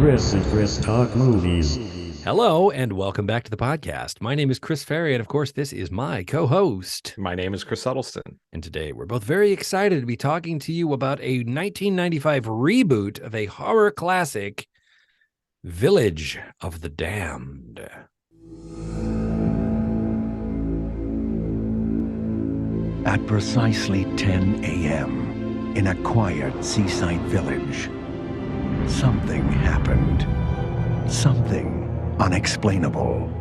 Chris and Chris Talk Movies. Hello, and welcome back to the podcast. My name is Chris Ferry, and of course, this is my co-host. My name is Chris Huddleston. And today, we're both very excited to be talking to you about a 1995 reboot of a horror classic, Village of the Damned. At precisely 10 a.m., in a quiet seaside village, something happened. Something unexplainable.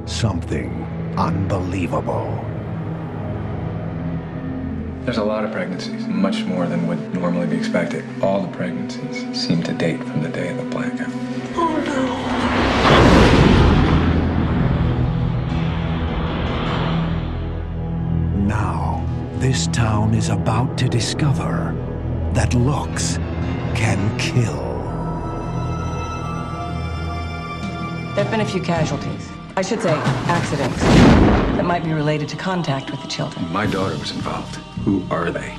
Something unbelievable. There's a lot of pregnancies, much more than would normally be expected. All the pregnancies seem to date from the day of the blackout. Oh no. Now, this town is about to discover that looks can kill. There have been a few casualties. I should say accidents that might be related to contact with the children. My daughter was involved. Who are they?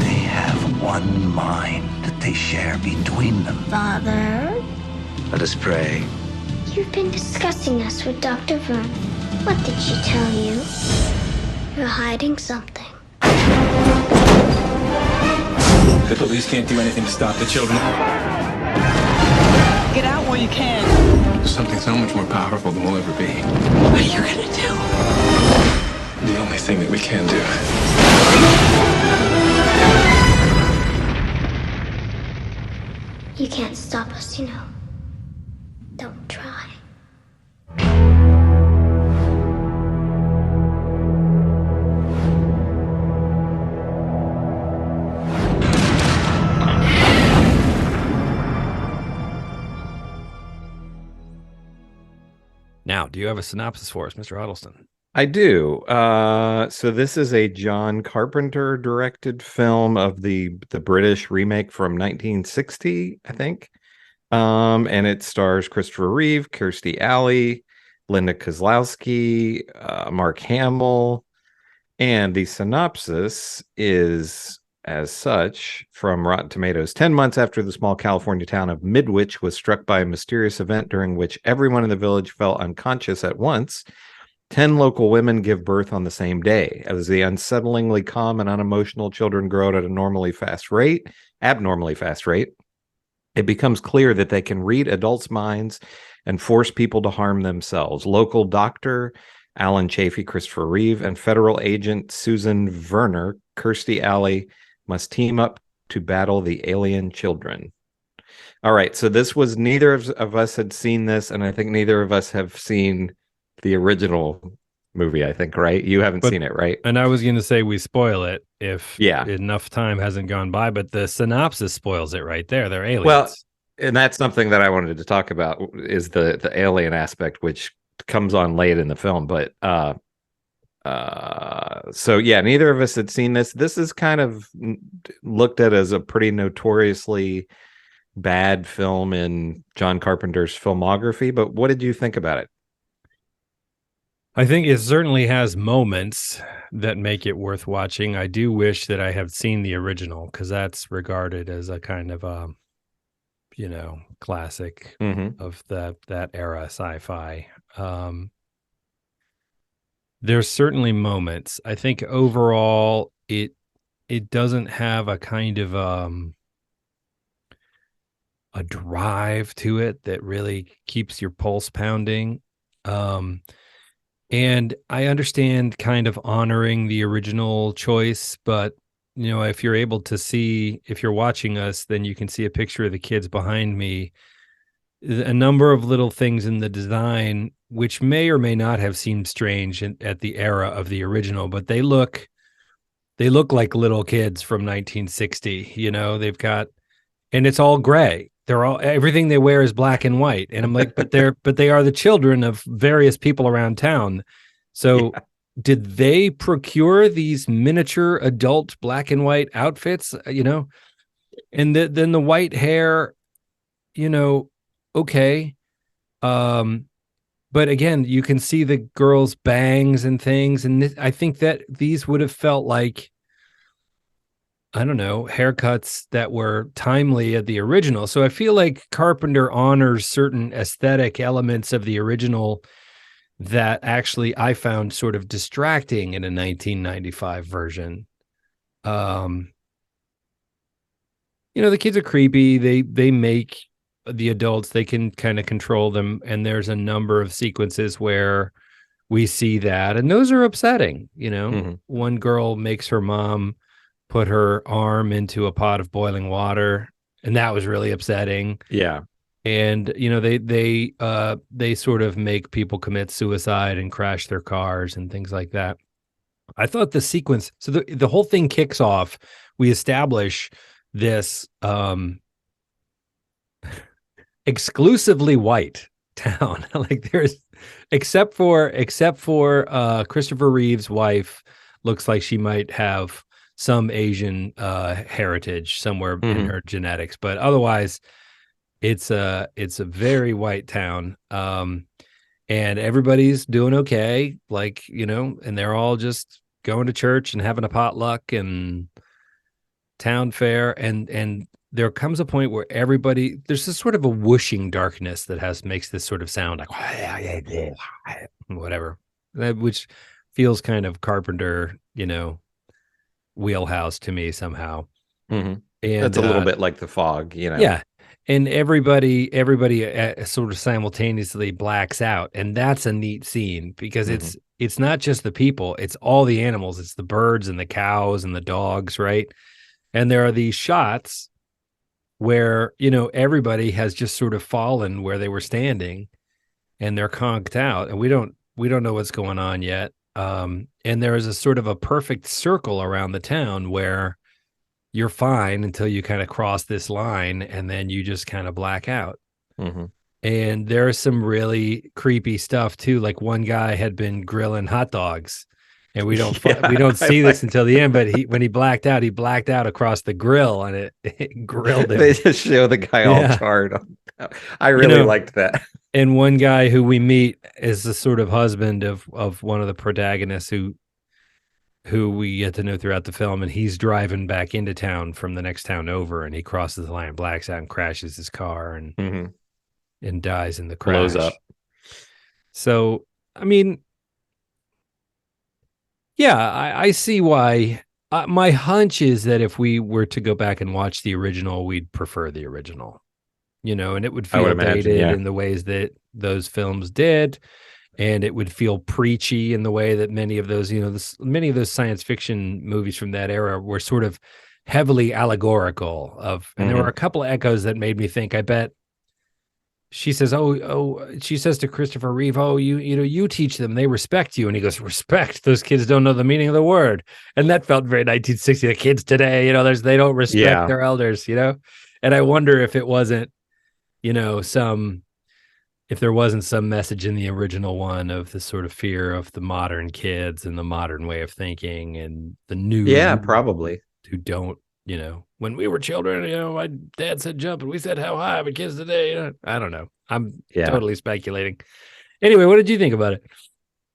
They have one mind that they share between them. Father? Let us pray. You've been discussing us with Dr. Vern. What did she tell you? You're hiding something. The police can't do anything to stop the children. Get out while you can. There's something so much more powerful than we'll ever be. What are you gonna do? The only thing that we can do. You can't stop us, you know. Don't try. Now, do you have a synopsis for us, Mr. Huddleston? I do. So this is a John Carpenter directed film of the British remake from 1960, I think. And it stars Christopher Reeve, Kirstie Alley, Linda Kozlowski, Mark Hamill. And the synopsis is as such from Rotten Tomatoes. 10 months after the small California town of Midwich was struck by a mysterious event during which everyone in the village fell unconscious at once, 10 local women give birth on the same day. As the unsettlingly calm and unemotional children grow at an abnormally fast rate, it becomes clear that they can read adults' minds and force people to harm themselves. Local doctor Alan Chafee, Christopher Reeve, and federal agent Susan Werner, Kirstie Alley, must team up to battle the alien children. All right, so this was, neither of us had seen this, and I think neither of us have seen the original movie, I think, right? You haven't seen it, right? And I was going to say we spoil it if Yeah. enough time hasn't gone by, but the synopsis spoils it right there. They're aliens. Well, and that's something that I wanted to talk about, is the alien aspect, which comes on late in the film. But so yeah, neither of us had seen this. This is kind of looked at as a pretty notoriously bad film in John Carpenter's filmography. But what did you think about it? I think it certainly has moments that make it worth watching. I do wish that I had seen the original, because that's regarded as a kind of classic of that era sci-fi. There's certainly moments. I think overall it doesn't have a kind of a drive to it that really keeps your pulse pounding. And I understand kind of honoring the original choice, but if you're able to see, if you're watching us, then you can see a picture of the kids behind me. A number of little things in the design, which may or may not have seemed strange at the era of the original, but they look like little kids from 1960. They've got, and it's all gray. Everything they wear is black and white. And I'm like, but they are the children of various people around town. So yeah. Did they procure these miniature adult black and white outfits, and then the white hair, okay. But again, you can see the girls' bangs and things. And I think that these would have felt like I don't know, haircuts that were timely at the original. So I feel like Carpenter honors certain aesthetic elements of the original that actually I found sort of distracting in a 1995 version. The kids are creepy. They make the adults, they can kind of control them. And there's a number of sequences where we see that, and those are upsetting. One girl makes her mom put her arm into a pot of boiling water, and that was really upsetting. Yeah. And they sort of make people commit suicide and crash their cars and things like that. I thought the sequence, so the whole thing kicks off. We establish this exclusively white town. Like there's except for Christopher Reeve's wife looks like she might have some Asian heritage somewhere in her genetics, but otherwise it's a very white town. And everybody's doing okay, and they're all just going to church and having a potluck and town fair, and there comes a point where there's this sort of a whooshing darkness that makes this sort of sound like whatever, which feels kind of Carpenter, wheelhouse to me somehow. And that's a little bit like The Fog, Yeah. And everybody sort of simultaneously blacks out, and that's a neat scene because it's not just the people, it's all the animals. It's the birds and the cows and the dogs, right? And there are these shots where everybody has just sort of fallen where they were standing, and they're conked out, and we don't know what's going on yet. And there is a sort of a perfect circle around the town where you're fine until you kind of cross this line, and then you just kind of black out. And there's some really creepy stuff too. Like one guy had been grilling hot dogs, and we don't see this until the end. But when he blacked out across the grill, and it grilled him. They just show the guy all charred. I really liked that. And one guy who we meet is the sort of husband of one of the protagonists who we get to know throughout the film, and he's driving back into town from the next town over, and he crosses the line, blacks out, and crashes his car, and dies in the crash. Blows up. So, I mean, yeah, I see why. My hunch is that if we were to go back and watch the original, we'd prefer the original, and it would feel dated in the ways that those films did. And it would feel preachy in the way that many of those, many of those science fiction movies from that era were sort of heavily allegorical and there were a couple of echoes that made me think, I bet she says, she says to Christopher Reeve, you teach them, they respect you. And he goes, respect? Those kids don't know the meaning of the word. And that felt very 1960. The kids today, they don't respect their elders, And I wonder if it wasn't, if there wasn't some message in the original one of the sort of fear of the modern kids and the modern way of thinking and the new. Yeah, probably. Who don't, when we were children, my dad said jump and we said how high, but kids today, I don't know. I'm totally speculating. Anyway, what did you think about it?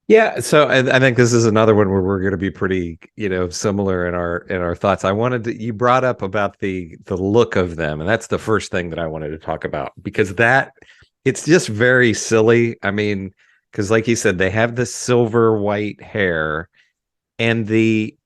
Yeah, so I think this is another one where we're going to be pretty, similar in our thoughts. You brought up about the look of them, and that's the first thing that I wanted to talk about, because it's just very silly. I mean, because like you said, they have the silver white hair, and the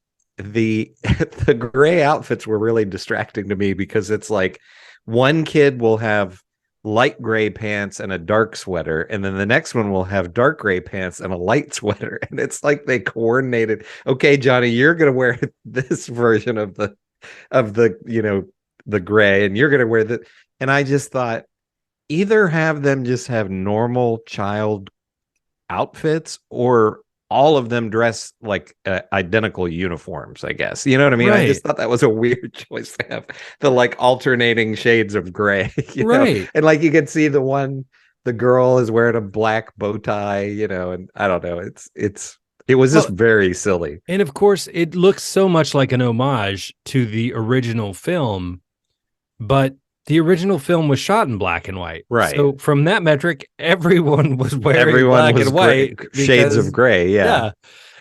gray outfits were really distracting to me, because it's like one kid will have light gray pants and a dark sweater, and then the next one will have dark gray pants and a light sweater, and it's like they coordinated. Okay, Johnny, you're gonna wear this version of the gray, and you're gonna wear the. And I just thought, either have them just have normal child outfits, or all of them dress like identical uniforms, I guess. You know what I mean? Right. I just thought that was a weird choice to have the alternating shades of gray. Right. And you can see the girl is wearing a black bow tie, and I don't know. It was just very silly. And of course, it looks so much like an homage to the original film, but the original film was shot in black and white. Right. So from that metric, everyone was wearing black and white. Shades of gray, yeah.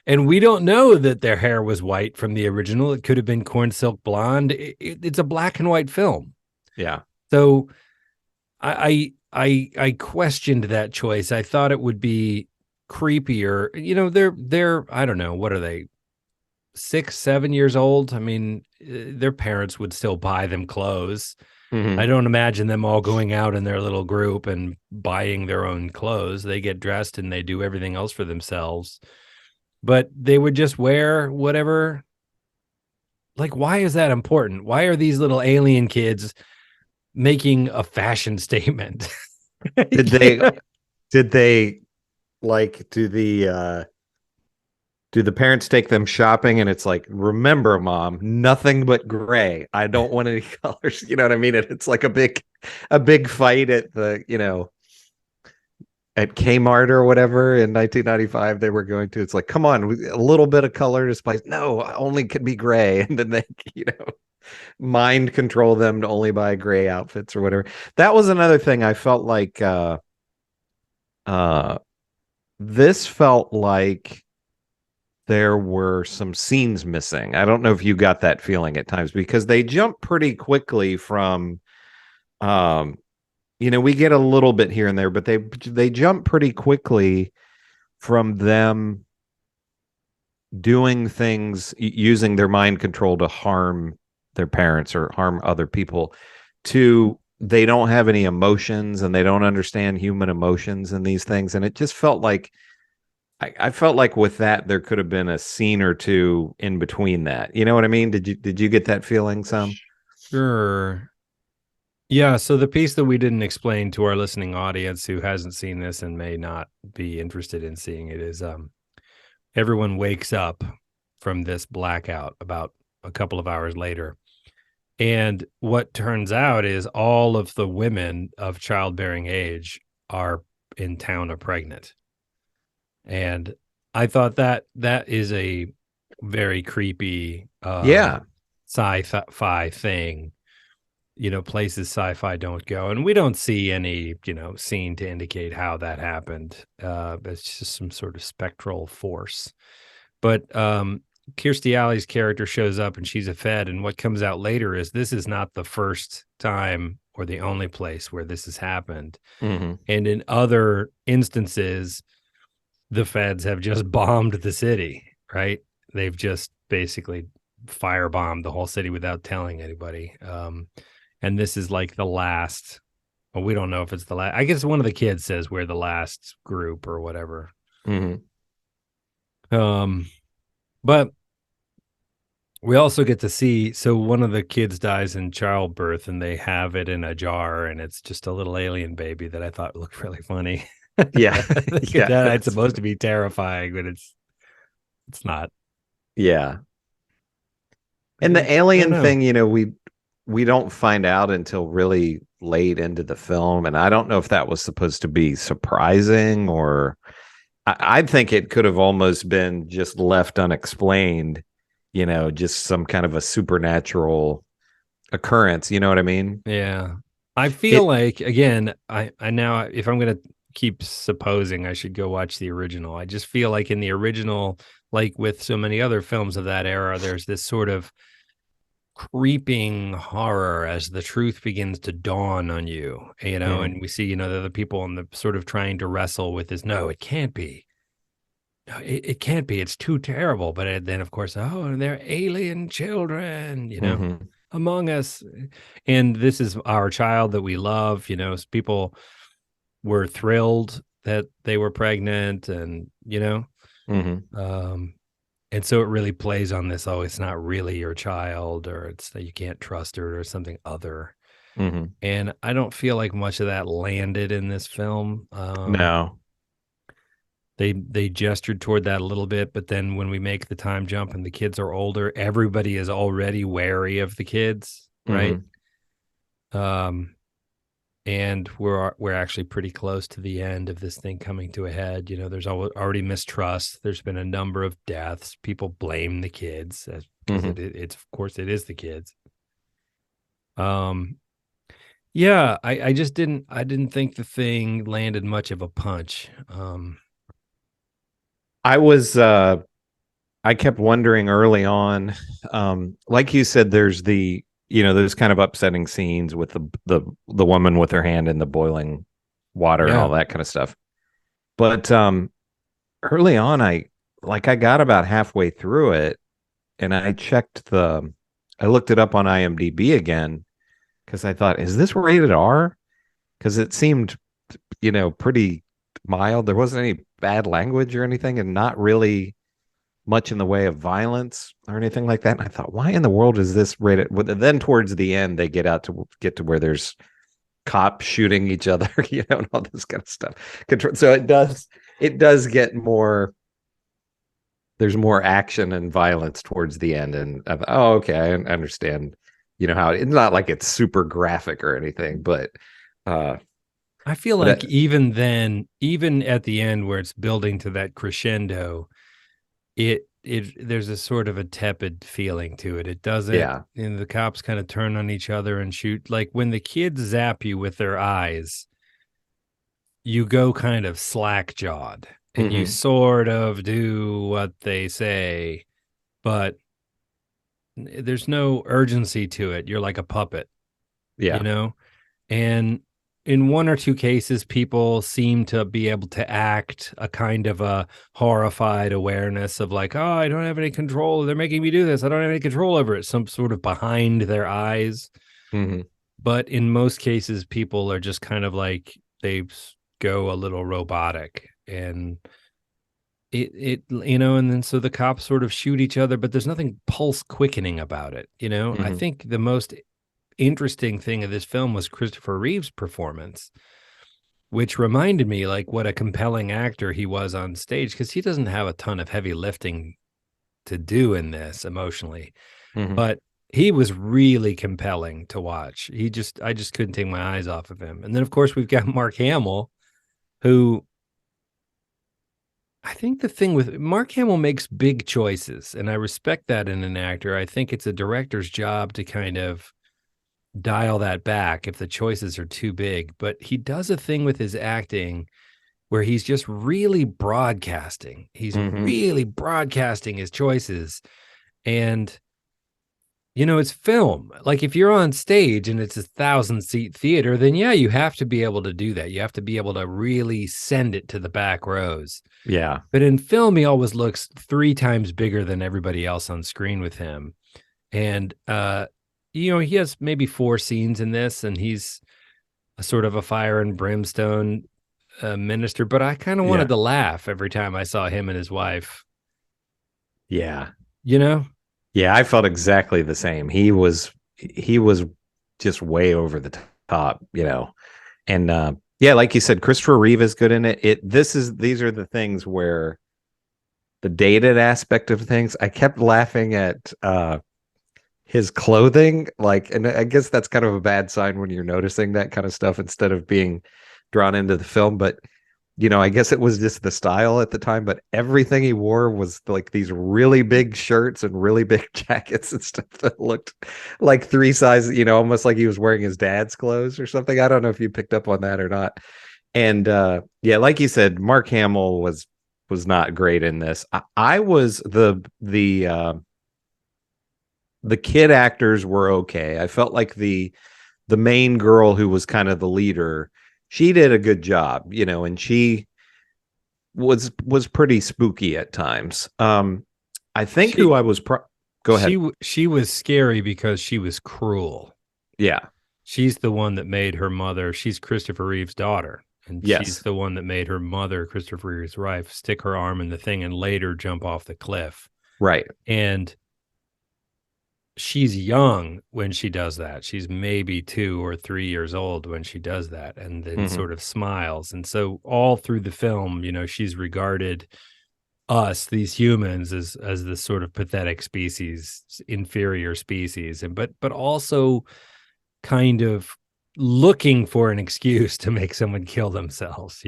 And we don't know that their hair was white from the original. It could have been corn silk blonde. It's a black and white film. Yeah. So I questioned that choice. I thought it would be creepier. They're I don't know, what are they? 6, 7 years old. I mean, their parents would still buy them clothes. Mhm. I don't imagine them all going out in their little group and buying their own clothes. They get dressed and they do everything else for themselves. But they would just wear whatever. Like, why is that important? Why are these little alien kids making a fashion statement? Did they like do the parents take them shopping and it's like, remember, mom, nothing but gray. I don't want any colors. You know what I mean? And it's like a big fight at at Kmart or whatever in 1995 they were going to. It's like, come on, a little bit of color to spice. No, only could be gray. And then they, mind control them to only buy gray outfits or whatever. That was another thing I felt like this felt like there were some scenes missing. I don't know if you got that feeling at times because they jump pretty quickly from we get a little bit here and there, but they jump pretty quickly from them doing things using their mind control to harm their parents or harm other people to they don't have any emotions and they don't understand human emotions and these things. And it just felt like I felt like with that there could have been a scene or two in between that. You know what I mean? Did you get that feeling some? Sure. Yeah, so the piece that we didn't explain to our listening audience who hasn't seen this and may not be interested in seeing it is everyone wakes up from this blackout about a couple of hours later. And what turns out is all of the women of childbearing age are in town are pregnant. And I thought that is a very creepy sci-fi thing. Places sci-fi don't go. And we don't see any, scene to indicate how that happened. It's just some sort of spectral force. But Kirstie Alley's character shows up and she's a Fed. And what comes out later is this is not the first time or the only place where this has happened. Mm-hmm. And in other instances, the Feds have just bombed the city, right? They've just basically firebombed the whole city without telling anybody. And this is like the last, well, we don't know if it's the last. I guess one of the kids says we're the last group or whatever. Mm-hmm. But we also get to see, so one of the kids dies in childbirth and they have it in a jar and it's just a little alien baby that I thought looked really funny. Yeah. It's supposed to be terrifying, but it's not. Yeah. And the alien thing, we don't find out until really late into the film. And I don't know if that was supposed to be surprising or I think it could have almost been just left unexplained, just some kind of a supernatural occurrence. You know what I mean? Yeah. I feel like, again, I now, if I'm going to keep supposing I should go watch the original, I just feel like in the original, like with so many other films of that era, there's this sort of creeping horror as the truth begins to dawn on you, and we see, the other people on the sort of trying to wrestle with this. No, it can't be. No, it can't be. It's too terrible. But then, of course, they're alien children, among us. And this is our child that we love. People were thrilled that they were pregnant and, and so it really plays on this, it's not really your child, or it's that you can't trust her or something other. Mm-hmm. And I don't feel like much of that landed in this film. No. They gestured toward that a little bit, but then when we make the time jump and the kids are older, everybody is already wary of the kids, right? Mm-hmm. And we're actually pretty close to the end of this thing coming to a head. There's already mistrust. There's been a number of deaths. People blame the kids because it's of course it is the kids. Yeah, I just didn't think the thing landed much of a punch. I was I kept wondering early on, like you said, there's those kind of upsetting scenes with the woman with her hand in the boiling water and Yeah. all that kind of stuff. But early on, I got about halfway through it, and I looked it up on IMDb again because I thought, is this rated R? Because it seemed, pretty mild. There wasn't any bad language or anything, and not really much in the way of violence or anything like that. And I thought, why in the world is this rated? Well, then towards the end, they get to where there's cops shooting each other, and all this kind of stuff. So it does get more. There's more action and violence towards the end, and I thought, oh, okay, I understand. How it's not like it's super graphic or anything, but I feel like even then, even at the end where it's building to that crescendo, there's a sort of a tepid feeling to it. It doesn't, the cops kind of turn on each other and shoot. Like when the kids zap you with their eyes, you go kind of slack jawed and you sort of do what they say, but there's no urgency to it. You're like a puppet, and in one or two cases, people seem to be able to act a kind of a horrified awareness of like, oh, I don't have any control. They're making me do this. I don't have any control over it. Some sort of behind their eyes. But in most cases, people are just kind of like, they go a little robotic, and and then so the cops sort of shoot each other, but there's nothing pulse quickening about it. I think the most interesting thing of this film was Christopher Reeve's performance, which reminded me like what a compelling actor he was on stage, because he doesn't have a ton of heavy lifting to do in this emotionally, but he was really compelling to watch. I just couldn't take my eyes off of him. And then of course we've got Mark Hamill, who I think the thing with Mark Hamill makes big choices, and I respect that in an actor. I think it's a director's job to kind of dial that back if the choices are too big, but he does a thing with his acting where he's just really broadcasting. He's really broadcasting his choices. And, it's film. Like if you're on stage and it's 1,000-seat theater, then you have to be able to do that. You have to be able to really send it to the back rows. Yeah. But in film, he always looks 3 times bigger than everybody else on screen with him. And, he has maybe 4 scenes in this, and he's a sort of a fire and brimstone minister, but I kind of wanted to laugh every time I saw him and his wife. Yeah. Yeah, I felt exactly the same. He was just way over the top, and like you said, Christopher Reeve is good in it. These are the things where the dated aspect of things, I kept laughing at his clothing, and I guess that's kind of a bad sign when you're noticing that kind of stuff instead of being drawn into the film. But I guess it was just the style at the time, but everything he wore was like these really big shirts and really big jackets and stuff that looked like 3 sizes, almost like he was wearing his dad's clothes or something. I don't know if you picked up on that or not. And like you said, Mark Hamill was not great in this. I was the kid actors were okay. I felt like the main girl, who was kind of the leader, she did a good job, and she was pretty spooky at times. I think go ahead. She was scary because she was cruel. Yeah. She's the one that made her mother. She's Christopher Reeve's daughter. And she's the one that made her mother, Christopher Reeve's wife, stick her arm in the thing and later jump off the cliff. Right. And she's young when she does that. She's maybe 2 or 3 years old when she does that, and then sort of smiles. And so all through the film, she's regarded us, these humans, as this sort of pathetic species, inferior species, but also kind of looking for an excuse to make someone kill themselves,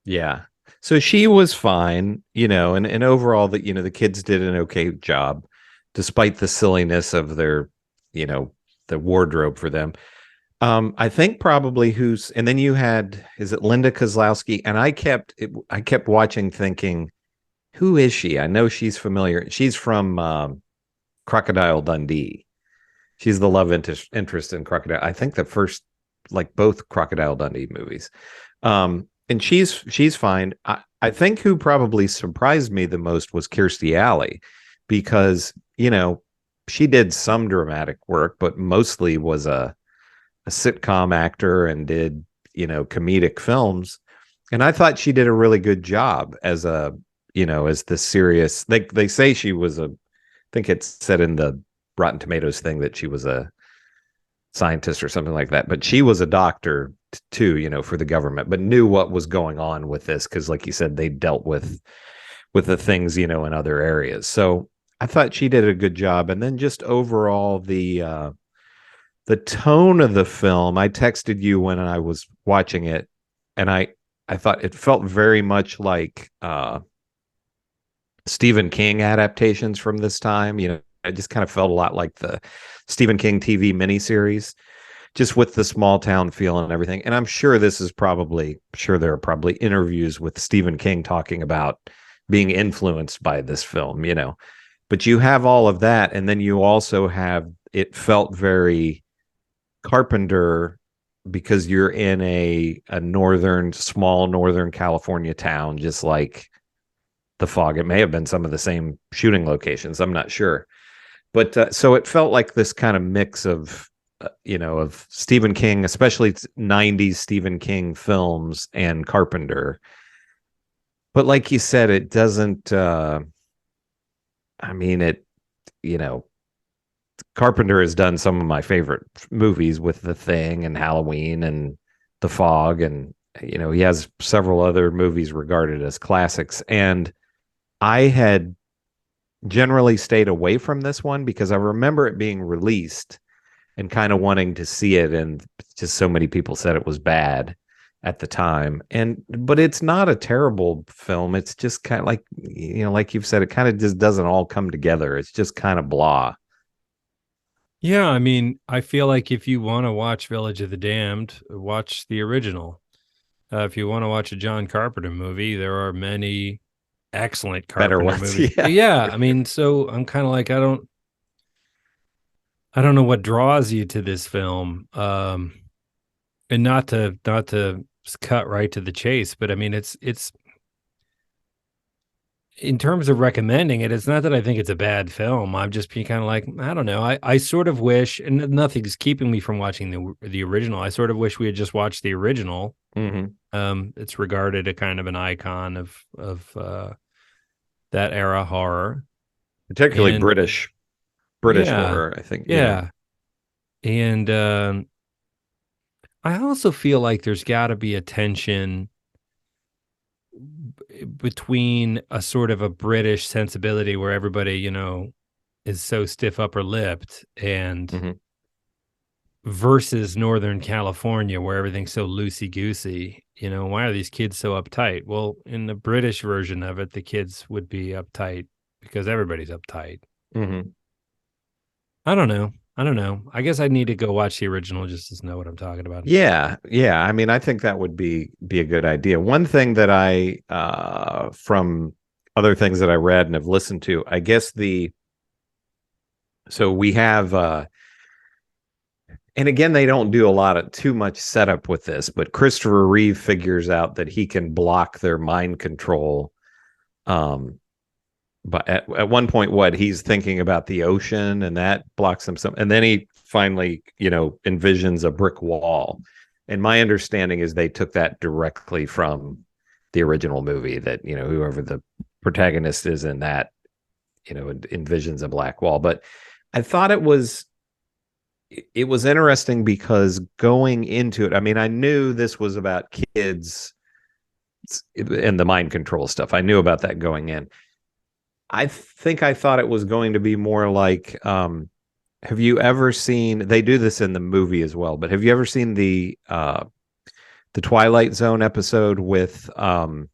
Yeah. So she was fine, and overall the kids did an okay job, despite the silliness of their, the wardrobe for them. I think probably and then you had, is it Linda Kozlowski? And I kept watching thinking, who is she? I know she's familiar. She's from Crocodile Dundee. She's the love interest in Crocodile. I think the first, like both Crocodile Dundee movies. And she's fine. I think who probably surprised me the most was Kirstie Alley, because, you know, she did some dramatic work, but mostly was a sitcom actor and did, you know, comedic films. And I thought she did a really good job as a, you know, as the serious, they say she was I think it's said in the Rotten Tomatoes thing that she was a scientist or something like that, but she was a doctor too, you know, for the government, but knew what was going on with this. Cause like you said, they dealt with the things, you know, in other areas. So I thought she did a good job. And then just overall, the tone of the film, I texted you when I was watching it, and I thought it felt very much like Stephen King adaptations from this time. You know, it just kind of felt a lot like the Stephen King TV miniseries, just with the small town feel and everything. And I'm sure there are probably interviews with Stephen King talking about being influenced by this film, you know. But you have all of that, and then you also have, it felt very Carpenter, because you're in a small northern California town, just like The Fog. It may have been some of the same shooting locations, I'm not sure. But so it felt like this kind of mix of, you know, of Stephen King, especially 90s Stephen King films, and Carpenter. But like you said, it doesn't, I mean, it, you know, Carpenter has done some of my favorite movies with The Thing and Halloween and The Fog. And, you know, he has several other movies regarded as classics. And I had generally stayed away from this one because I remember it being released and kind of wanting to see it. And just so many people said it was bad at the time. But it's not a terrible film. It's just kind of like, you know, like you've said, it kind of just doesn't all come together. It's just kind of blah. Yeah, I mean, I feel like if you want to watch Village of the Damned, watch the original. If you want to watch a John Carpenter movie, there are many excellent Carpenter movies. Yeah, I mean, so I'm kind of like, I don't know what draws you to this film. And not to cut right to the chase, but I mean, it's in terms of recommending it, it's not that I think it's a bad film. I'm just being kind of like, I don't know. I sort of wish, and nothing's keeping me from watching the original. I sort of wish we had just watched the original. Mm-hmm. It's regarded a kind of an icon of that era horror, particularly British horror, I think. Yeah. And I also feel like there's got to be a tension between a sort of a British sensibility where everybody, you know, is so stiff upper lipped, and versus Northern California where everything's so loosey goosey. You know, why are these kids so uptight? Well, in the British version of it, the kids would be uptight because everybody's uptight. Mm-hmm. I don't know. I guess I need to go watch the original just to know what I'm talking about. Yeah. I mean, I think that would be a good idea. One thing that I, from other things that I read and have listened to, I guess so we have, and again, they don't do too much setup with this, but Christopher Reeve figures out that he can block their mind control. But at one point, he's thinking about the ocean, and that blocks him some. And then he finally, you know, envisions a brick wall. And my understanding is they took that directly from the original movie, that, you know, whoever the protagonist is in that, you know, envisions a black wall. But I thought it was interesting because going into it, I mean, I knew this was about kids and the mind control stuff. I knew about that going in. I think I thought it was going to be more like, have you ever seen, they do this in the movie as well, but have you ever seen the Twilight Zone episode with Ron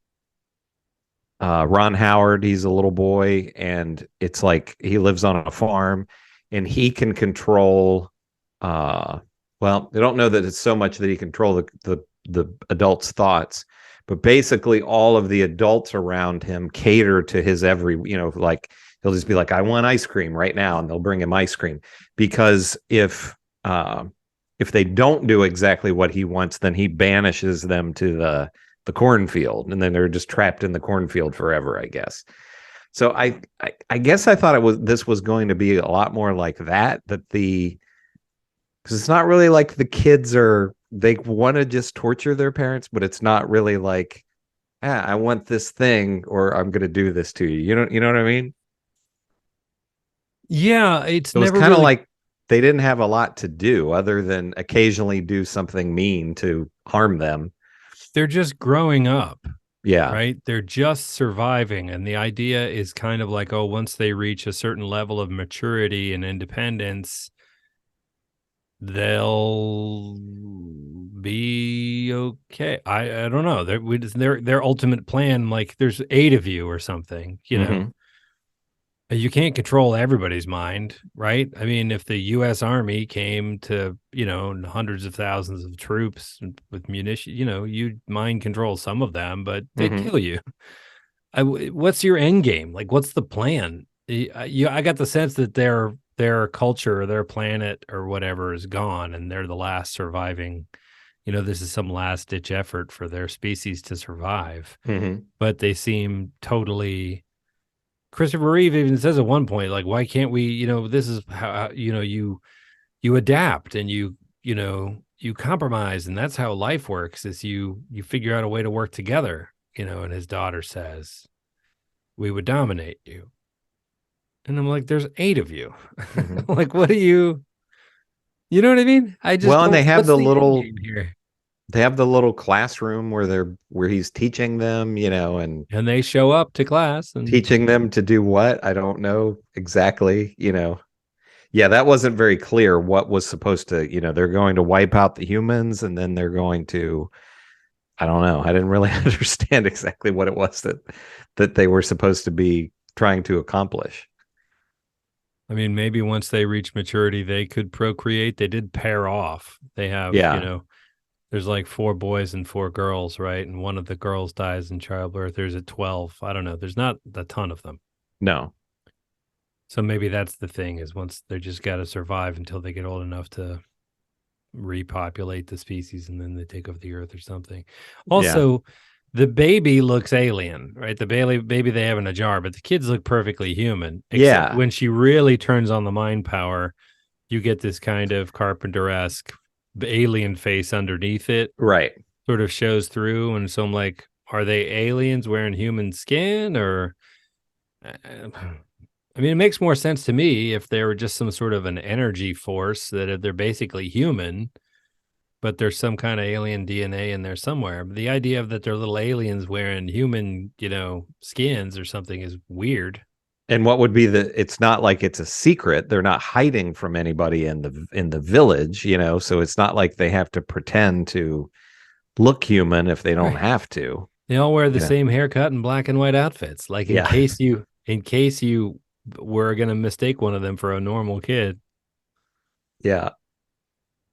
Howard? He's a little boy, and it's like he lives on a farm, and he can control, well, I don't know that it's so much that he control the adults' thoughts, but basically all of the adults around him cater to his every, like he'll just be like, I want ice cream right now, and they'll bring him ice cream, because if they don't do exactly what he wants, then he banishes them to the cornfield, and then they're just trapped in the cornfield forever, I guess. So I guess I thought this was going to be a lot more like that because it's not really like the kids they want to just torture their parents, but it's not really like, I want this thing, or I'm going to do this to you. You know what I mean? Yeah, it was kind of like they didn't have a lot to do other than occasionally do something mean to harm them. They're just growing up. Yeah. Right. They're just surviving. And the idea is kind of like, oh, once they reach a certain level of maturity and independence, they'll be okay. I don't know. Their ultimate plan, like there's 8 of you or something, know. You can't control everybody's mind, right? I mean, if the U.S. Army came to, hundreds of thousands of troops with munitions, you'd mind control some of them, but they'd kill you. What's your end game? Like, what's the plan? I got the sense that their culture or their planet or whatever is gone, and they're the last surviving. This is some last ditch effort for their species to survive. But they seem totally. Christopher Reeve even says at one point, like, why can't we, this is how, you adapt and you compromise, and that's how life works, is you figure out a way to work together, and his daughter says, we would dominate you. And I'm like, there's 8 of you. Like, what do you know what I mean? And they have they have the little classroom where he's teaching them, and they show up to class and teaching them to do what? I don't know exactly, Yeah, that wasn't very clear what was supposed to, they're going to wipe out the humans, and then they're going to, I don't know. I didn't really understand exactly what it was that they were supposed to be trying to accomplish. I mean, maybe once they reach maturity, they could procreate. They did pair off. They have, there's like 4 boys and 4 girls, right? And one of the girls dies in childbirth. There's at 12. I don't know. There's not a ton of them. No. So maybe that's the thing, is once they just got to survive until they get old enough to repopulate the species, and then they take over the earth or something. Also, the baby looks alien, right? The baby they have in a jar, but the kids look perfectly human. Except when she really turns on the mind power, you get this kind of Carpenter-esque alien face underneath it, right? Sort of shows through. And so I'm like, are they aliens wearing human skin? Or I mean, it makes more sense to me if they were just some sort of an energy force, that they're basically human, but there's some kind of alien DNA in there somewhere. But the idea of that they're little aliens wearing human skins or something is weird. And what would be it's not like it's a secret. They're not hiding from anybody in the village, so it's not like they have to pretend to look human if they don't have to. They all wear the same haircut and black and white outfits. Like in case you were going to mistake one of them for a normal kid. Yeah.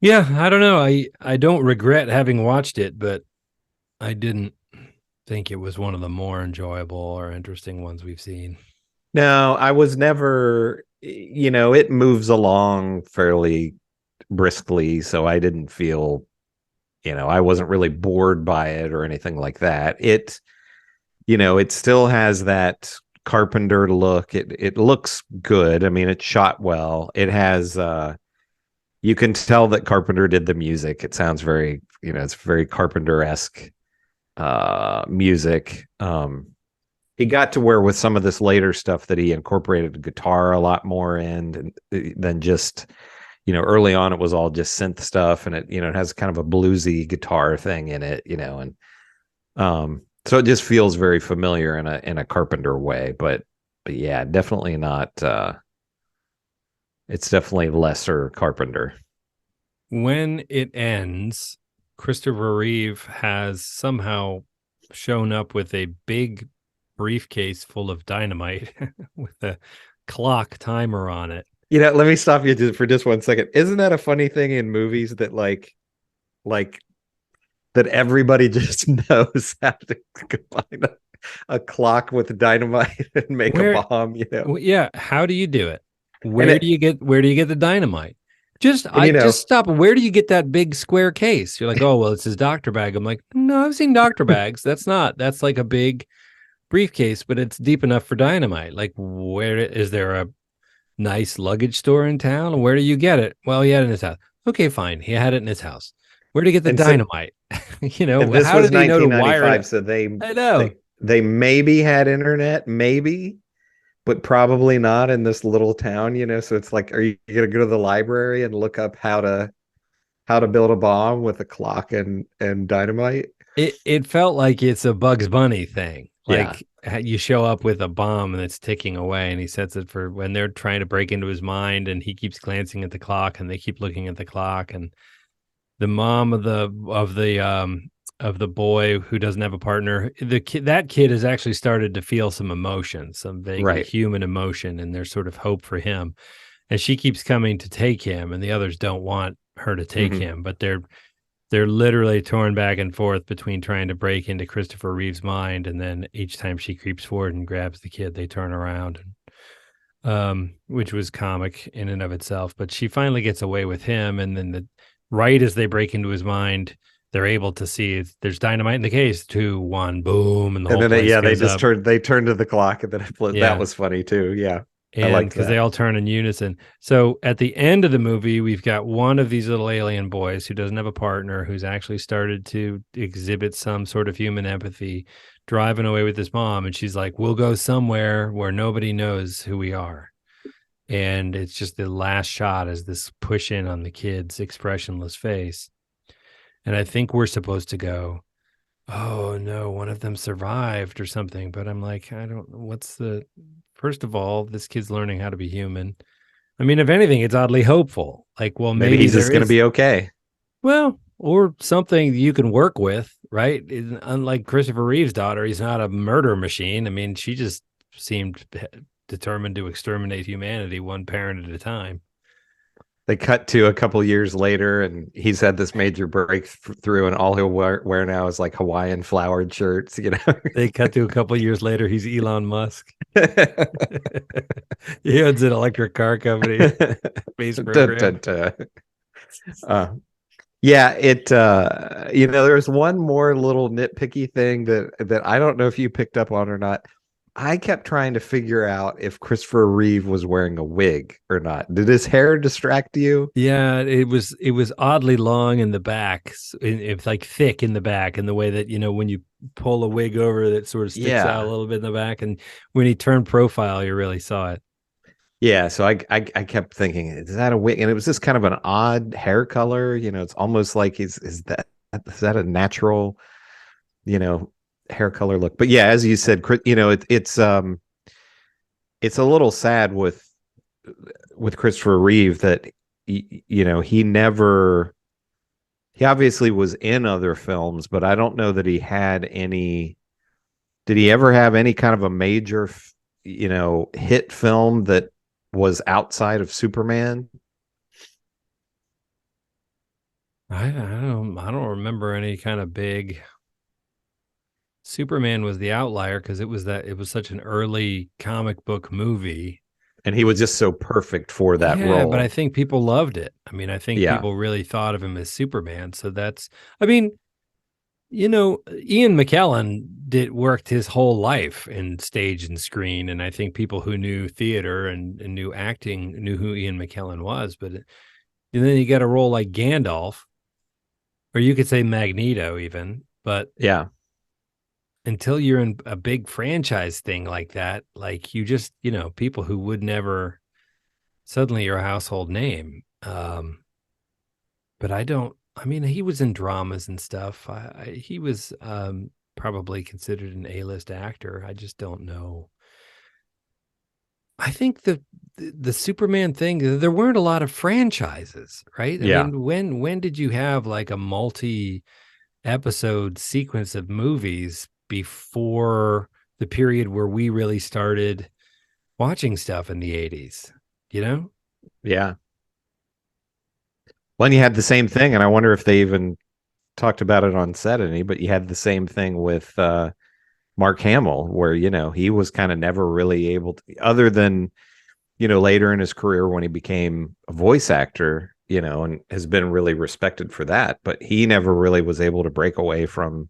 Yeah. I don't know. I don't regret having watched it, but I didn't think it was one of the more enjoyable or interesting ones we've seen. No, I was never, it moves along fairly briskly, so I didn't feel, I wasn't really bored by it or anything like that. It still has that Carpenter look. It looks good. I mean, it's shot well. It has, you can tell that Carpenter did the music. It sounds very, it's very Carpenter-esque music. He got to where with some of this later stuff that he incorporated guitar a lot more in than just, early on it was all just synth stuff, and it, it has kind of a bluesy guitar thing in it, and so it just feels very familiar in a Carpenter way, but yeah, definitely not. It's definitely lesser Carpenter. When it ends, Christopher Reeve has somehow shown up with a big briefcase full of dynamite with a clock timer on it. Let me stop you for just 1 second. Isn't that a funny thing in movies that like that everybody just knows how to combine a clock with dynamite and make a bomb, you know. Yeah, how do you do it? Where And do you get the dynamite? Just you know, just stop. Where do you get that big square case? You're like, oh well, it's his doctor bag. I'm like, no, I've seen doctor bags. That's like a big briefcase, but it's deep enough for dynamite. Like, where is there a nice luggage store in town? Where do you get it? Well, he had it in his house. Okay, fine. He had it in his house. Where did he get the dynamite? You know, and this how was did he know to wire 1995, it? so I know. they maybe had internet, maybe, but probably not in this little town, you know. So it's like, are you gonna go to the library and look up how to build a bomb with a clock and dynamite? It felt like it's a Bugs Bunny thing. Yeah. Like you show up with a bomb and it's ticking away, and he sets it for when they're trying to break into his mind, and he keeps glancing at the clock, and they keep looking at the clock, and the mom of the boy who doesn't have a partner, that kid has actually started to feel some emotion, some vaguely human emotion, and there's sort of hope for him. And she keeps coming to take him, and the others don't want her to take him, but they're literally torn back and forth between trying to break into Christopher Reeve's mind, and then each time she creeps forward and grabs the kid, they turn around, which was comic in and of itself. But she finally gets away with him, and then right as they break into his mind, they're able to see there's dynamite in the case. 2, 1, boom, and the whole place goes up. They turned to the clock, and then that was funny too. Yeah. And because they all turn in unison. So at the end of the movie, we've got one of these little alien boys who doesn't have a partner, who's actually started to exhibit some sort of human empathy, driving away with his mom. And she's like, we'll go somewhere where nobody knows who we are. And it's just the last shot as this push in on the kid's expressionless face. And I think we're supposed to go, oh no, one of them survived or something. But I'm like, first of all, this kid's learning how to be human. I mean, if anything, it's oddly hopeful. Like, well, maybe he's just going to be okay. Well, or something you can work with, right? Unlike Christopher Reeve's daughter, he's not a murder machine. I mean, she just seemed determined to exterminate humanity one parent at a time. They cut to a couple years later, and he's had this major breakthrough, and all he'll wear now is like Hawaiian flowered shirts. You know, they cut to a couple years later. He's Elon Musk. He owns an electric car company. Space program. Yeah, there's one more little nitpicky thing that I don't know if you picked up on or not. I kept trying to figure out if Christopher Reeve was wearing a wig or not. Did his hair distract you? Yeah, it was oddly long in the back. It's like thick in the back, in the way that, you know, when you pull a wig over, that sort of sticks out a little bit in the back. And when he turned profile, you really saw it. Yeah, so I kept thinking, is that a wig? And it was just kind of an odd hair color. You know, it's almost like is that a natural, you know, hair color look? But yeah, as you said, you know, it's a little sad with Christopher Reeve that you know, he obviously was in other films, but I don't know that he had any. Did he ever have any kind of a major, you know, hit film that was outside of Superman? I don't remember any kind of big. Superman was the outlier because it was such an early comic book movie, and he was just so perfect for that role. But I think people loved it. I mean, I think people really thought of him as Superman. So I mean, you know, Ian McKellen worked his whole life in stage and screen, and I think people who knew theater and knew acting knew who Ian McKellen was. But and then you got a role like Gandalf, or you could say Magneto, even. But yeah. Until you're in a big franchise thing like that, like you just, you know, people who would never, suddenly you're a household name. But I mean, he was in dramas and stuff. He was probably considered an A-list actor. I just don't know. I think the Superman thing, there weren't a lot of franchises, right? I mean, when did you have like a multi-episode sequence of movies before the period where we really started watching stuff in the 80s, you know? Yeah. Well, and you had the same thing, and I wonder if they even talked about it on set any, but you had the same thing with Mark Hamill, where, he was kind of never really able to, other than, later in his career when he became a voice actor, and has been really respected for that, but he never really was able to break away from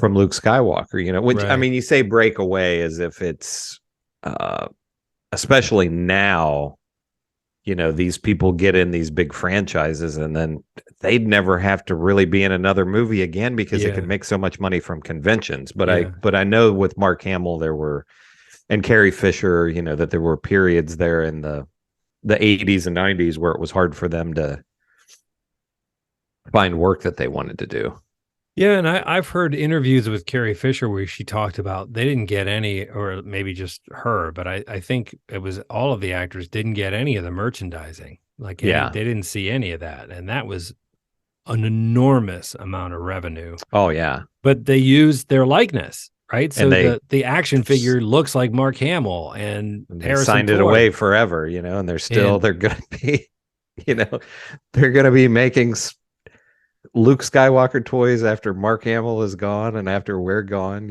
Luke Skywalker, which, I Right. mean, you say break away as if it's, especially now, these people get in these big franchises and then they'd never have to really be in another movie again because they could make so much money from conventions. But I know with Mark Hamill, and Carrie Fisher, that there were periods there in the 80s and 90s where it was hard for them to find work that they wanted to do. Yeah, and I've heard interviews with Carrie Fisher where she talked about they didn't get any, or maybe just her, but I think it was all of the actors didn't get any of the merchandising. Like, they didn't see any of that. And that was an enormous amount of revenue. Oh, yeah. But they used their likeness, right? So and the action figure looks like Mark Hamill, and they signed it away forever, and they're going to be, they're going to be making Luke Skywalker toys after Mark Hamill is gone and after we're gone,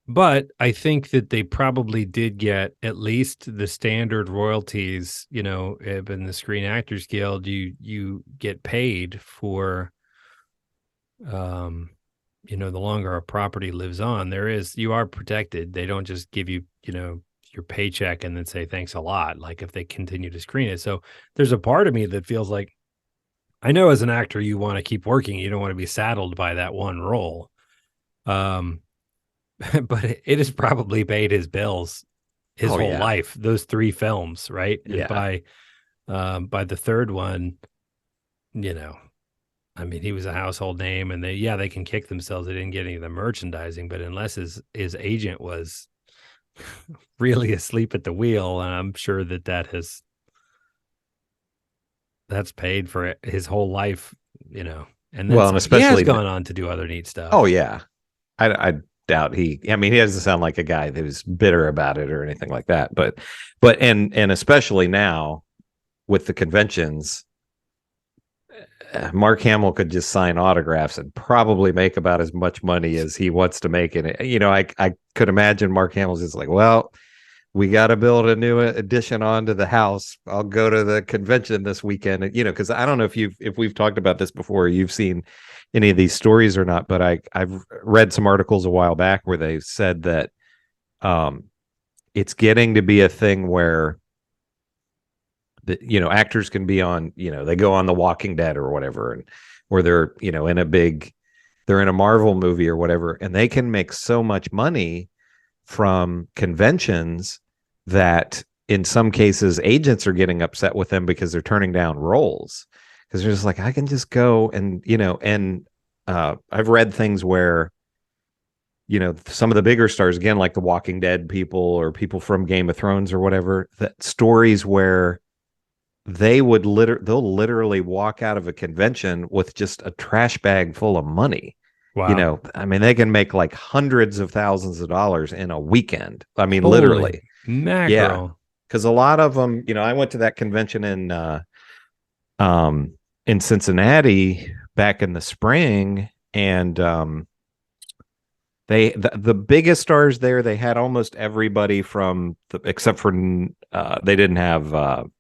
But I think that they probably did get at least the standard royalties, in the Screen Actors Guild. You get paid for, the longer a property lives on. You are protected. They don't just give you, your paycheck and then say thanks a lot, like if they continue to screen it. So there's a part of me that feels like, I know as an actor, you want to keep working. You don't want to be saddled by that one role. But it has probably paid his bills his whole life, those 3 films, right? Yeah. And by the third one, I mean, he was a household name, and they can kick themselves. They didn't get any of the merchandising, but unless his agent was really asleep at the wheel, and I'm sure that's paid for his whole life, and then and especially he has gone on to do other neat stuff. Oh yeah, I doubt he doesn't sound like a guy who's bitter about it or anything like that. But and especially now with the conventions, Mark Hamill could just sign autographs and probably make about as much money as he wants to make in it. I could imagine Mark Hamill's just like, well, we got to build a new addition onto the house. I'll go to the convention this weekend, because I don't know if we've talked about this before, you've seen any of these stories or not, but I've read some articles a while back where they said that it's getting to be a thing where actors can be on, they go on The Walking Dead or whatever, and or they're, they're in a Marvel movie or whatever, and they can make so much money from conventions that in some cases agents are getting upset with them because they're turning down roles, because they're just like, I can just go and I've read things where some of the bigger stars, again, like the Walking Dead people or people from Game of Thrones or whatever, that stories where they'll literally walk out of a convention with just a trash bag full of money. Wow. I mean, they can make like hundreds of thousands of dollars in a weekend. I mean, Holy literally. mackerel. Yeah. Because a lot of them, I went to that convention in Cincinnati back in the spring, and the biggest stars there, they had almost everybody from except for they didn't have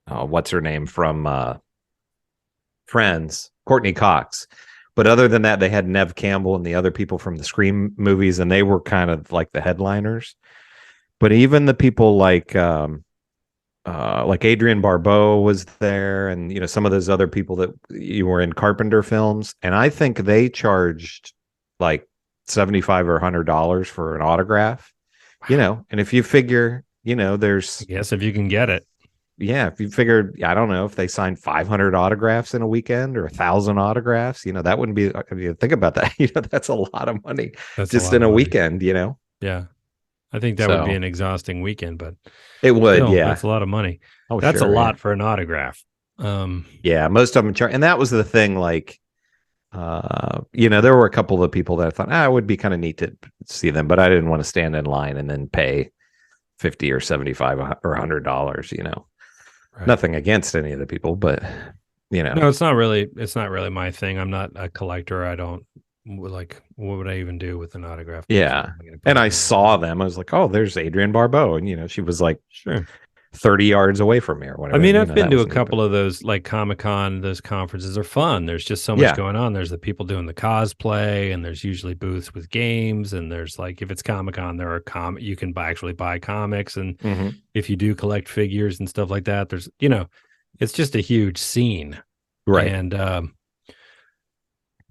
what's her name from Friends, Courtney Cox. But other than that, they had Neve Campbell and the other people from the Scream movies, and they were kind of like the headliners. But even the people like Adrienne Barbeau was there, and some of those other people that you were in Carpenter films, and I think they charged like $75 or $100 for an autograph. And if you figure, there's, yes, if you can get it. Yeah, if you figured, I don't know, if they signed 500 autographs in a weekend or 1,000 autographs, that wouldn't be, think about that. That's a lot of money just in a weekend, Yeah. I think that would be an exhausting weekend, but it would, still, yeah. That's a lot of money. Oh, that's sure, a lot for an autograph. Yeah, most of them charge. And that was the thing, like, there were a couple of people that I thought, it would be kind of neat to see them, but I didn't want to stand in line and then pay $50 or $75 or $100, Right. Nothing against any of the people, but No, it's not really my thing. I'm not a collector. I don't like, what would I even do with an autograph? Yeah. And I saw them. I was like, oh, there's Adrienne Barbeau. And, she was like sure 30 yards away from me or whatever. I mean, I've been to a couple of those, like Comic-Con. Those conferences are fun. There's just so much going on. There's the people doing the cosplay, and there's usually booths with games. And there's like, if it's Comic-Con, there are you can actually buy comics. And if you do collect figures and stuff like that, there's, it's just a huge scene. Right. And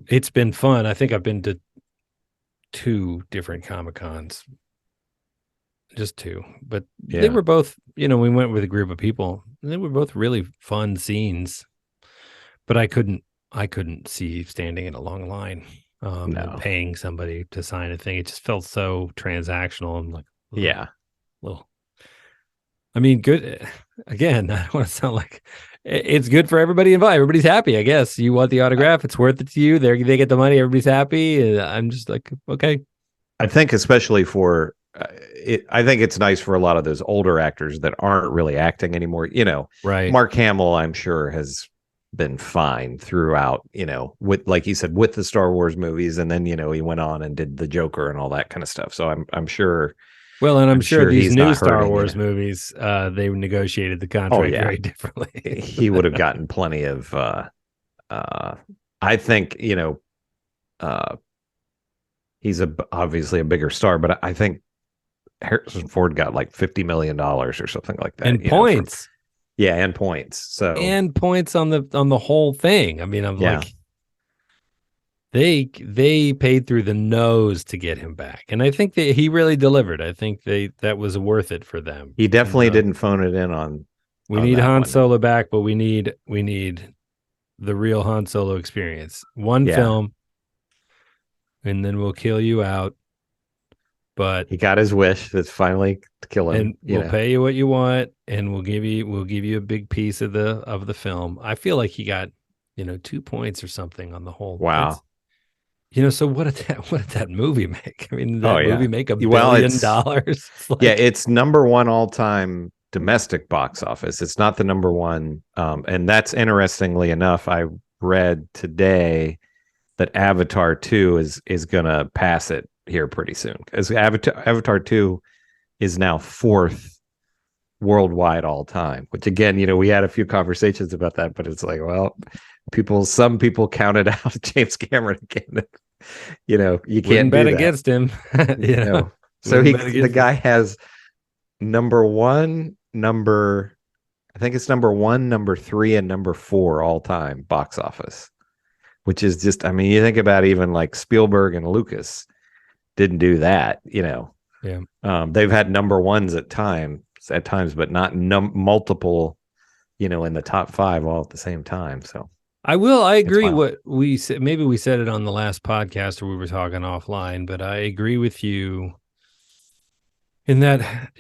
it's been fun. I think I've been to 2 different Comic-Cons. Just 2, but they were both, we went with a group of people, and they were both really fun scenes, but I couldn't see standing in a long line, and paying somebody to sign a thing. It just felt so transactional. I'm like, well, I mean, good. Again, I don't want to sound like it's good for everybody involved. Everybody's happy, I guess. You want the autograph, it's worth it to you. They get the money, everybody's happy. And I'm just like, okay. I think especially for I think it's nice for a lot of those older actors that aren't really acting anymore. Right. Mark Hamill, I'm sure, has been fine throughout, with, like you said, with the Star Wars movies. And then, he went on and did the Joker and all that kind of stuff. So I'm sure. Well, and I'm sure these new Star Wars movies, they negotiated the contract very differently. He would have gotten plenty of, I think, he's obviously a bigger star, but I think Harrison Ford got like $50 million or something like that. And points. And points. So and points on the whole thing. I mean, I'm like, they paid through the nose to get him back. And I think that he really delivered. I think that was worth it for them. He definitely didn't phone it in on. We need Han Solo back, but we need the real Han Solo experience. One film, and then we'll kill you out. But he got his wish. That's finally to kill him. And we'll pay you what you want, and we'll give you a big piece of the film. I feel like he got 2 points or something on the whole. Wow. So what did that movie make? I mean, did that movie make $1 billion? It's like, it's number 1 all time domestic box office. It's not the number 1, and that's interestingly enough. I read today that Avatar 2 is gonna pass it here pretty soon, because Avatar 2 is now 4th worldwide all time, which again, we had a few conversations about that, but it's like, well, some people counted out James Cameron again. You can't bet do that. Against him. So the guy has number 1, I think it's number 1, number 3, and number 4 all time box office, which is just, I mean, you think about even like Spielberg and Lucas didn't do that, they've had number 1s at times, but not multiple, in the top 5 all at the same time. So I agree what we said. Maybe we said it on the last podcast, or we were talking offline, but I agree with you in that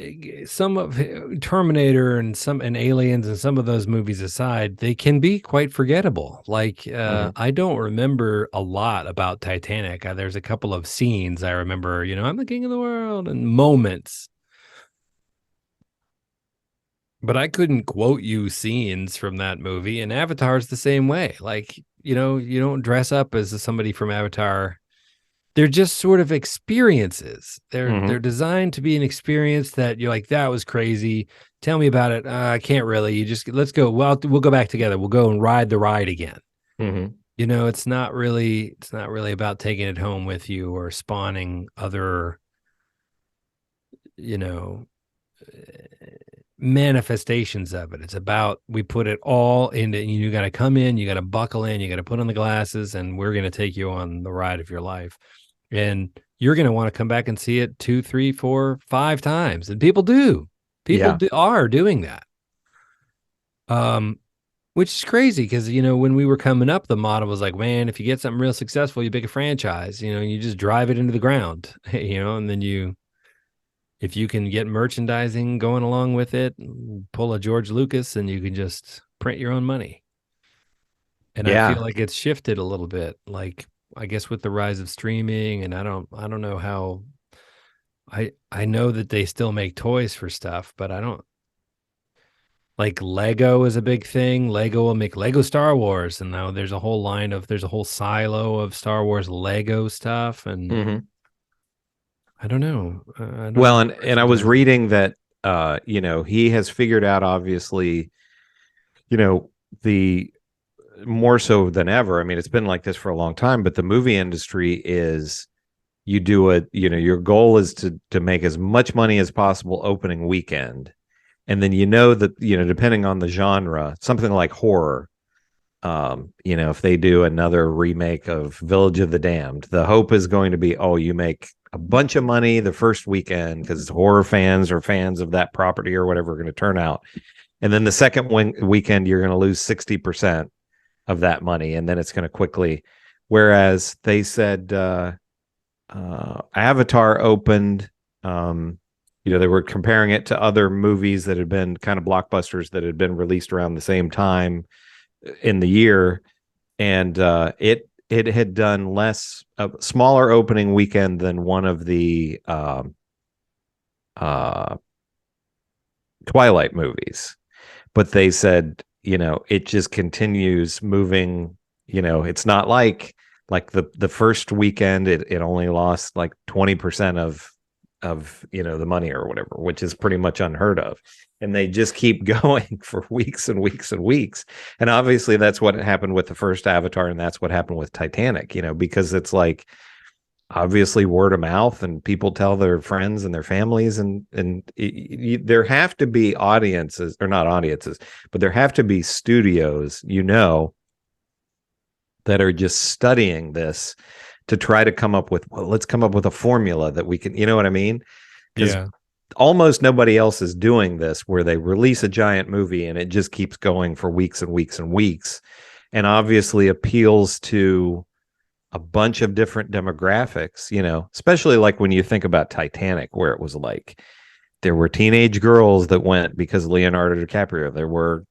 some of Terminator and Aliens and some of those movies aside, they can be quite forgettable. Like I don't remember a lot about Titanic. There's a couple of scenes I remember, I'm the king of the world, and moments. But I couldn't quote you scenes from that movie, and Avatar's the same way. Like, you don't dress up as somebody from Avatar. They're just sort of experiences. They're designed to be an experience that you're like, that was crazy. Tell me about it. I can't really. Let's go. Well, we'll go back together. We'll go and ride the ride again. It's not really about taking it home with you or spawning other, manifestations of it. It's about, we put it all into, you got to come in, you got to buckle in, you got to put on the glasses, and we're going to take you on the ride of your life. And you're going to want to come back and see it 2, 3, 4, 5 times. And people do. Are doing that. Which is crazy because, when we were coming up, the model was like, man, if you get something real successful, you make a franchise, you just drive it into the ground, and then if you can get merchandising going along with it, pull a George Lucas, and you can just print your own money. And I feel like it's shifted a little bit, like, I guess with the rise of streaming, and I don't know how. I know that they still make toys for stuff, but I don't. like Lego is a big thing. Lego will make Lego Star Wars, and now there's a whole silo of Star Wars Lego stuff, and Mm-hmm. I don't know. Well, and I was reading that he has figured out, obviously, the more so than ever. I mean, it's been like this for a long time, but the movie industry is, you do it, your goal is to make as much money as possible opening weekend. And then that, depending on the genre, something like horror, if they do another remake of Village of the Damned, the hope is going to be, you make a bunch of money the first weekend because horror fans or fans of that property or whatever are going to turn out. And then the second weekend, you're going to lose 60% of that money. And then it's going to quickly, whereas they said Avatar opened, they were comparing it to other movies that had been kind of blockbusters that had been released around the same time in the year, and it had done a smaller opening weekend than one of the Twilight movies. But they said, it just continues moving. It's not like the first weekend it only lost like 20% of the money or whatever, which is pretty much unheard of. And they just keep going for weeks and weeks and weeks. And obviously that's what happened with the first Avatar, and that's what happened with Titanic, because it's like obviously word of mouth, and people tell their friends and their families, and there have to be audiences, or not audiences, but there have to be studios, that are just studying this to try to come up with, let's come up with a formula that we can, you know what I mean? Because almost nobody else is doing this, where they release a giant movie and it just keeps going for weeks and weeks and weeks, and obviously appeals to a bunch of different demographics, especially like when you think about Titanic, where it was like there were teenage girls that went because of Leonardo DiCaprio. There were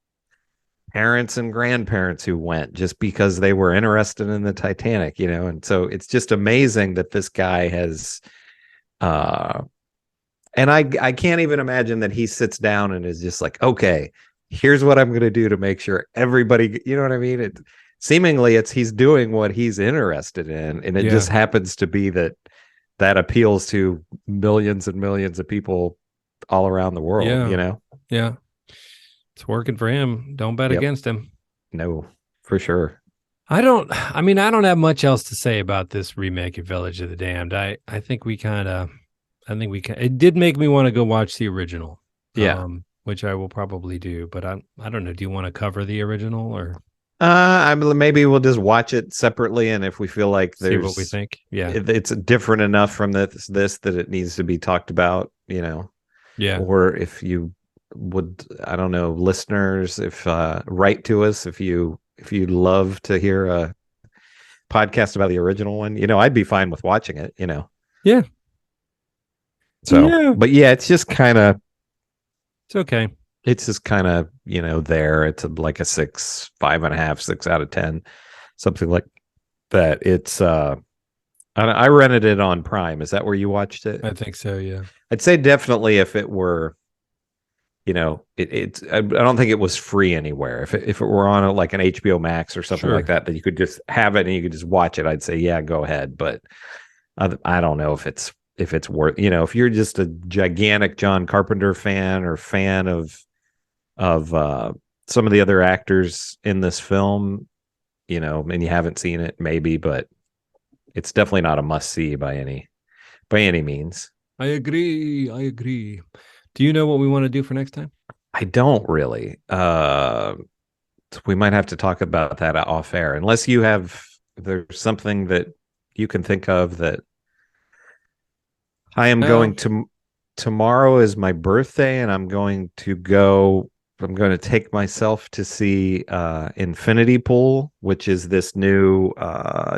parents and grandparents who went just because they were interested in the Titanic, and so it's just amazing that this guy has and I can't even imagine that he sits down and is just like, okay, here's what I'm going to do to make sure everybody, you know what I mean? Seemingly he's doing what he's interested in, and it just happens to be that appeals to millions and millions of people all around the world. Yeah, it's working for him. Don't bet against him. No, for sure. I don't have much else to say about this remake of Village of the Damned. I think it did make me want to go watch the original. Which I will probably do, but I don't know. Do you want to cover the original, or? Maybe we'll just watch it separately, and if we feel like see what we think, it's different enough from this that it needs to be talked about, or if you would, I don't know, listeners, if write to us if you love to hear a podcast about the original one, I'd be fine with watching it, Yeah. So, but it's just kind of, it's okay. It's just kind of, there. It's like a 6, 5.5, 6 out of 10, something like that. It's I rented it on Prime. Is that where you watched it? I think so. Yeah. I'd say definitely if it were, it's. I don't think it was free anywhere. If it were on like an HBO Max or something like that you could just have it and you could just watch it, I'd say go ahead. But I don't know if it's worth. If you're just a gigantic John Carpenter fan or fan of some of the other actors in this film, and you haven't seen it, maybe, but it's definitely not a must see by any means. I agree. Do you know what we want to do for next time? I don't really. We might have to talk about that off air, unless there's something that you can think of that. I am going to. Tomorrow is my birthday, and I'm going to take myself to see Infinity Pool, which is this new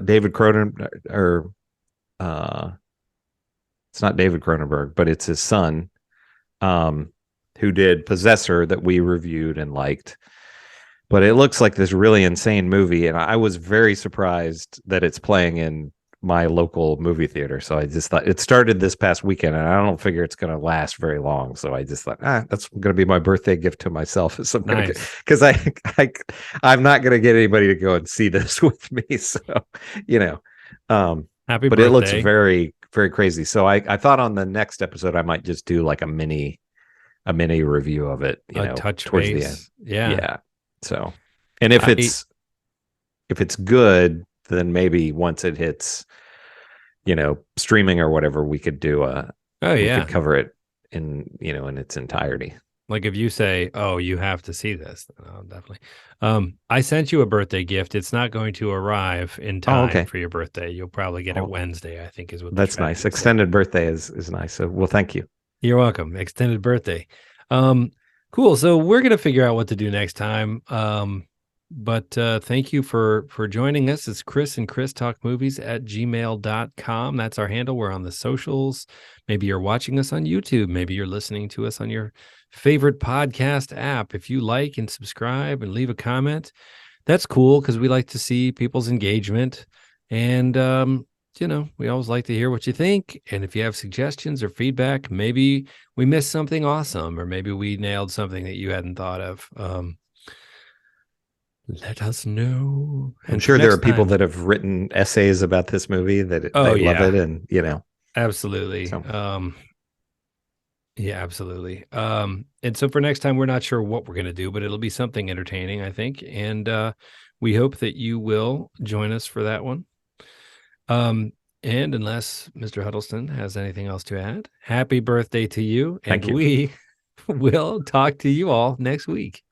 David Cronenberg, or it's not David Cronenberg, but it's his son, who did Possessor that we reviewed and liked. But it looks like this really insane movie, and I was very surprised that it's playing in my local movie theater. So I just thought it started this past weekend, and I don't figure it's going to last very long. So I just thought, that's going to be my birthday gift to myself. Because I'm not going to get anybody to go and see this with me. So, Happy but birthday. it looks very, very crazy. So I thought on the next episode, I might just do like a mini review of it, touch towards base. the end. Yeah. So, and if it's good, then maybe once it hits, streaming or whatever, we could do we could cover it in its entirety. Like if you say, "Oh, you have to see this," definitely. I sent you a birthday gift. It's not going to arrive in time for your birthday. You'll probably get it Wednesday, I think is what. That's nice. Extended birthday is nice. So, well, thank you. You're welcome. Extended birthday. Cool. So we're gonna figure out what to do next time. But thank you for joining us. It's Chris and Chris Talk Movies at gmail.com. That's our handle. We're on the socials. Maybe you're watching us on YouTube. Maybe you're listening to us on your favorite podcast app. If you like and subscribe and leave a comment, that's cool because we like to see people's engagement. And, we always like to hear what you think. And if you have suggestions or feedback, maybe we missed something awesome, or maybe we nailed something that you hadn't thought of. Let us know. I'm sure there are people that have written essays about this movie that they love it, and absolutely. So. Yeah, absolutely. And so for next time, we're not sure what we're going to do, but it'll be something entertaining, I think. And we hope that you will join us for that one. And unless Mr. Huddleston has anything else to add, happy birthday to you. And Thank you. We will talk to you all next week.